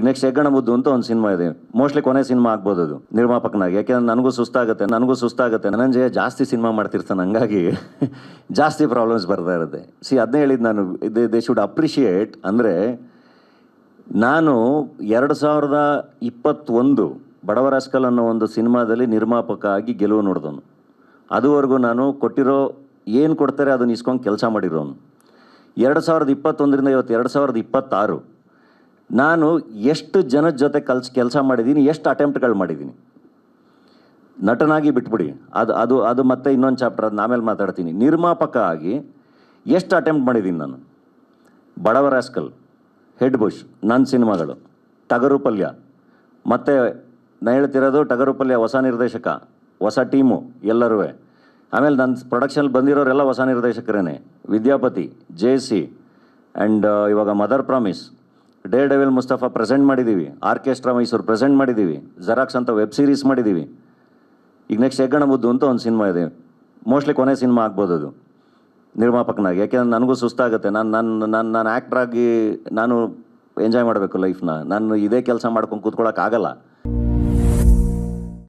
Next ಹೆಗ್ಗಣ ಮುದ್ದು ಅಂತ ಒಂದು ಸಿನಿಮಾ ಇದೆ. ಮೋಸ್ಟ್ಲಿ ಕೊನೆ ಸಿನಿಮಾ ಆಗ್ಬೋದು ಅದು ನಿರ್ಮಾಪಕನಾಗಿ. ಯಾಕೆಂದ್ರೆ ನನಗೂ ಸುಸ್ತಾಗುತ್ತೆ. ಧನಂಜಯ ಜಾಸ್ತಿ ಸಿನಿಮಾ ಮಾಡ್ತಿರ್ತಾನೆ, ಹಂಗಾಗಿ ಜಾಸ್ತಿ ಪ್ರಾಬ್ಲಮ್ಸ್ ಬರ್ತಾ ಇರುತ್ತೆ. ಅದನ್ನೇ ಹೇಳಿದ್ದು ನಾನು, ದೇ ಶುಡ್ ಅಪ್ರಿಷಿಯೇಟ್. ಅಂದರೆ ನಾನು 2021 ಬಡವರಾಸ್ಕಲ್ ಅನ್ನೋ ಒಂದು ಸಿನಿಮಾದಲ್ಲಿ ನಿರ್ಮಾಪಕ ಆಗಿ ಗೆಲುವು ನೋಡಿದವನು. ಅದುವರೆಗೂ ನಾನು ಕೊಟ್ಟಿರೋ ಏನು ಕೊಡ್ತಾರೆ ಅದನ್ನು ಇಸ್ಕೊಂಡು ಕೆಲಸ ಮಾಡಿರೋನು. 2021ರಿಂದ ಇವತ್ತು 2026 ನಾನು ಎಷ್ಟು ಜನದ ಜೊತೆ ಕೆಲಸ ಮಾಡಿದ್ದೀನಿ, ಎಷ್ಟು ಅಟೆಂಪ್ಟ್ಗಳು ಮಾಡಿದ್ದೀನಿ. ನಟನಾಗಿ ಬಿಟ್ಬಿಡಿ, ಅದು ಮತ್ತೆ ಇನ್ನೊಂದು ಚಾಪ್ಟರ್, ಅದು ಆಮೇಲೆ ಮಾತಾಡ್ತೀನಿ. ನಿರ್ಮಾಪಕ ಆಗಿ ಎಷ್ಟು ಅಟೆಂಪ್ಟ್ ಮಾಡಿದ್ದೀನಿ ನಾನು. ಬಡವರಾಸ್ಕಲ್, ಹೆಡ್ ಬುಷ್, ನನ್ನ ಸಿನಿಮಾಗಳು, ಟಗರು ಪಲ್ಯ, ಮತ್ತು ನಾನು ಹೇಳ್ತಿರೋದು ಟಗರು ಪಲ್ಯ ಹೊಸ ನಿರ್ದೇಶಕ, ಹೊಸ ಟೀಮು ಎಲ್ಲರೂ. ಆಮೇಲೆ ನನ್ನ ಪ್ರೊಡಕ್ಷನಲ್ಲಿ ಬಂದಿರೋರೆಲ್ಲ ಹೊಸ ನಿರ್ದೇಶಕರೇ. ವಿದ್ಯಾಪತಿ, JC ಆ್ಯಂಡ್ ಇವಾಗ mother promise, Deere devil Mustafa present ಮಾಡಿದ್ದೀವಿ, ಆರ್ಕೆಸ್ಟ್ರಾ ಮೈಸೂರು ಪ್ರೆಸೆಂಟ್ ಮಾಡಿದ್ದೀವಿ, ಜೆರಾಕ್ಸ್ ಅಂತ ವೆಬ್ ಸೀರೀಸ್ ಮಾಡಿದ್ದೀವಿ. ಈಗ ನೆಕ್ಸ್ಟ್ ಹೆಗ್ಗಣ ಮುದ್ದು ಅಂತ ಒಂದು ಸಿನಿಮಾ ಇದೆ. ಮೋಸ್ಟ್ಲಿ ಕೊನೆ ಸಿನಿಮಾ ಆಗ್ಬೋದು ಅದು ನಿರ್ಮಾಪಕನಾಗಿ. ಯಾಕೆಂದ್ರೆ ನನಗೂ ಸುಸ್ತಾಗುತ್ತೆ. ನಾನು ಆ್ಯಕ್ಟ್ರಾಗಿ ನಾನು ಎಂಜಾಯ್ ಮಾಡಬೇಕು ಲೈಫ್ನ. ನಾನು ಇದೇ ಕೆಲಸ ಮಾಡ್ಕೊಂಡು ಕೂತ್ಕೊಳ್ಳೋಕ್ಕಾಗಲ್ಲ.